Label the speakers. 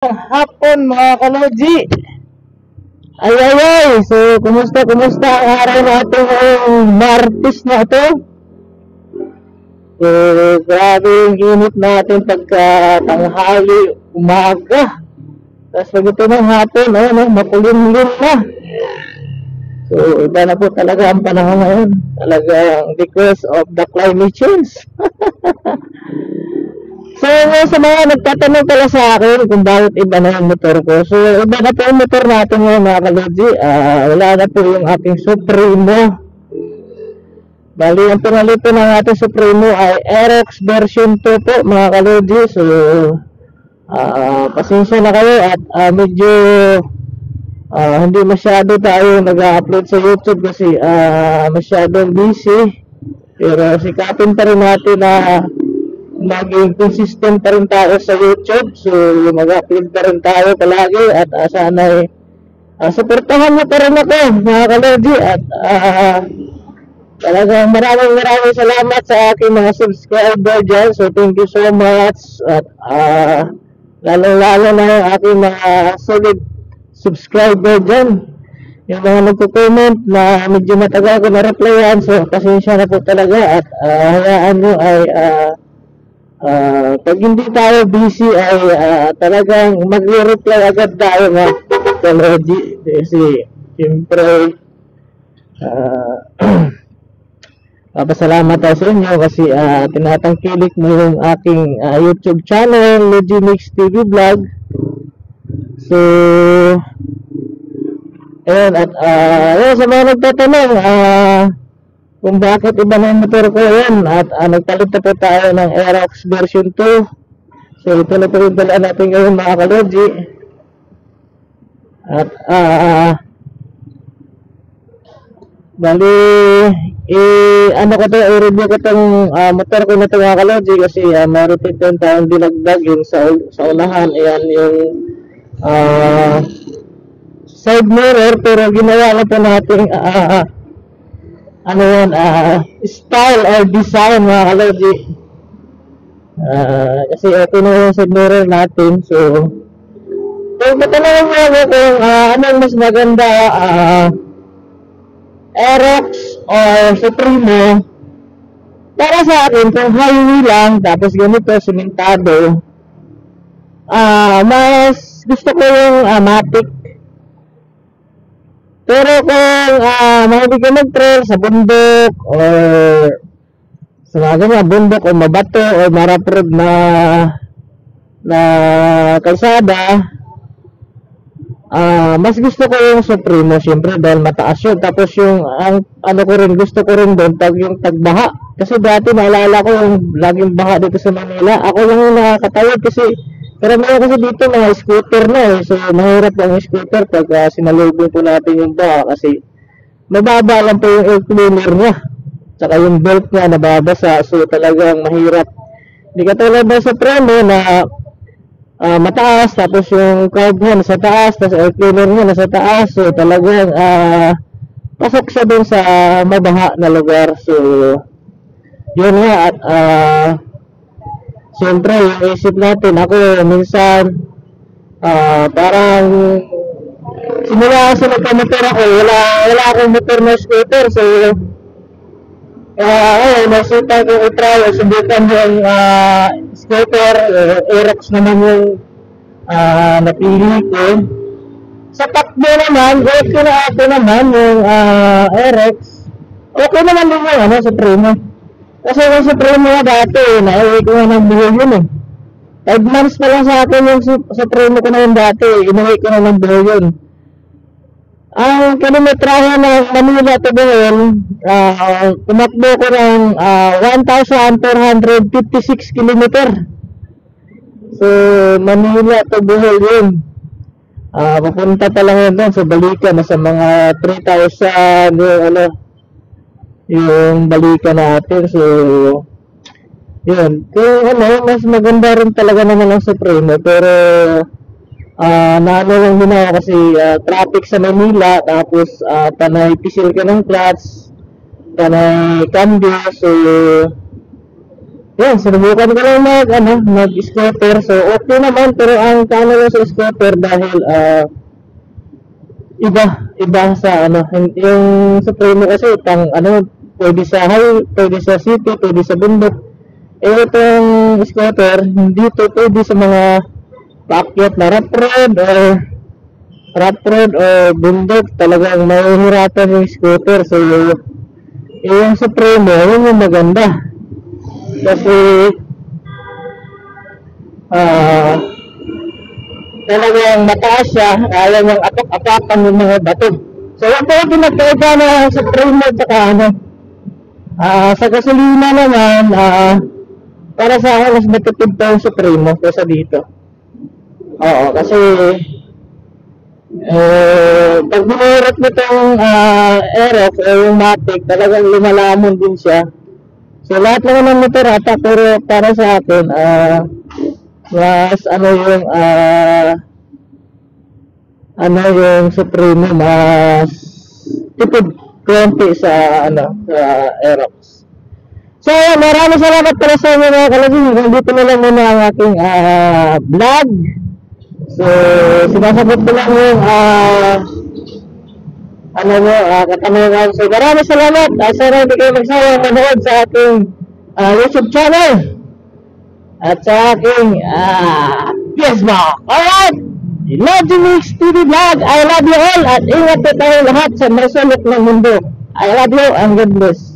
Speaker 1: Hapon mga kaloji. Ay ay ay. So kumusta ang araw natin ngayong Martes na ito? So grabe yung init natin pagka tanghali, umaga. Tapos pag ito ng hapon, makulimlim na. So iba na po talaga ang panahon ngayon. Talagang because of the climate change. So, sa mga nagtatanong pala sa akin kung bakit iba na yung motor ko. So, iba na po yung motor natin ngayon mga kaloji. Wala na po yung ating Supremo. Bali, ang pinalito ng ating Supremo ay RX version 2 po mga kaloji. So, pasensya na kayo at medyo hindi masyado tayo nag-upload sa YouTube kasi masyadong busy. Pero sikapin pa rin natin na maging consistent pa rin tayo sa YouTube. So mag-upload pa rin tayo palagi at sana supportahan mo pa rin ako mga kaloji. At talagang maraming salamat sa aking mga subscriber dyan. So thank you so much. At lalo na yung aking mga solid subscriber dyan, yung mga nagko-comment na medyo matagal ko na-replyan. So pasensya na po talaga at hayaan nyo ay pag hindi tayo busy ay talagang magre-reply agad tayo mga kaloji. Kasi siyempre papasalamat tayo sa inyo kasi tinatangkilik mo yung aking YouTube channel, Logimix TV Vlog. So ayun, at sa mga nagtatanong kung bakit iba na yung motor ko yan, at nagpalit na po tayo ng RX version 2. So ito na po yung dalaan natin ngayon mga kaloji. At bali i-review ko itong motor ko na ito mga kaloji kasi meron din tayong dinagdag yung sa unahan. Ayan yung side mirror, pero ginawa na po natin style or design mga kaloji. Kasi ito na yung side mirror natin. So matanong mo ako kung anong mas maganda, RX or Supremo. Para sa akin, kung highway lang tapos ganito simentado, mas gusto ko yung Matic. Pero kung mahilig ka mag-trail sa bundok or sa mga ganyan, bundok o mabato o marapurod na kalsada, mas gusto ko yung Supremo siyempre dahil mataas yun. Tapos yung gusto ko rin doon yung tagbaha. Kasi dati naalala ko yung laging baha dito sa Manila. Ako lang yung nakakatawid kasi karamihan kasi dito mga scooter na so mahirap ang scooter pag sinalubong po natin yung baha kasi mababa lang po yung air cleaner niya, tsaka yung belt niya nababasa. So talagang mahirap. Hindi katulad ng Supremo na mataas, tapos yung carb niya nasa taas, tapos air cleaner niya nasa taas. So talagang pasok siya dun sa mabaha na lugar. So yun nga. At siyempre yung isip natin, ako minsan parang simula sa nagka-motor ako, wala akong motor na scooter. So nasita ko i-try, subukan yung scooter. Aerox naman yung napili ko. Sa takbo naman, okay naman yung Aerox. Okay naman din yung Supremo. Kasi yung Supremo na dati, naiwi ko na ng buhay yun 5 months pa lang sa akin yung Supremo ko na yun dati, inuwi ko na ng buhay yun. Ang kilometrahe ng Manila to Bohol, tumakbo ko ng 1,456 kilometer. So Manila to Bohol yun. Papunta pa lang yun doon sa balikan, nasa mga 3,000 yung balikan natin. So yun, kung mas maganda rin talaga naman ang Supremo. Pero naano lang din ako kasi traffic sa Manila, tapos panay pisil ka ng clutch, panay cambio. So Yan, sinubukan ko lang mag-scooter. So, okay naman, pero ang kano ko sa scooter dahil, iba sa yung Supremo kasi pwede sa high, pwede sa city, pwede sa bundok. Eh, itong scooter, hindi to pwede sa mga paakyat na rough road o bundok. Talagang mahihirapan yung scooter. So, yung Supremo, yun yung maganda. Kasi, talagang mataas siya, kaya niyang apak-apakan yung mga bato. So, yung po yung pinagkaiba na Supremo at saka sa gasolina naman, para sa akin, mas matipid pa yung Supremo kaysa dito. Oo, kasi pag binurot mo itong Aerox o yung Matic, talagang lumalamon din siya. So, lahat naman ng motor ata, pero para sa akin, mas yung Supremo, mas tipid konti sa sa Aerox. So, maraming salamat pala sa inyo mga kalaging. Dito na lang muna ang aking vlog. So, sinasagot ko lang yung katanungan. So, maraming salamat. Sana hindi kayo magsawang manood sa aking YouTube channel at sa aking Facebook. Alright! Love Mix TV Vlog. I love you all at ingat po tayo lahat sa masulok ng mundo. I love you and God bless.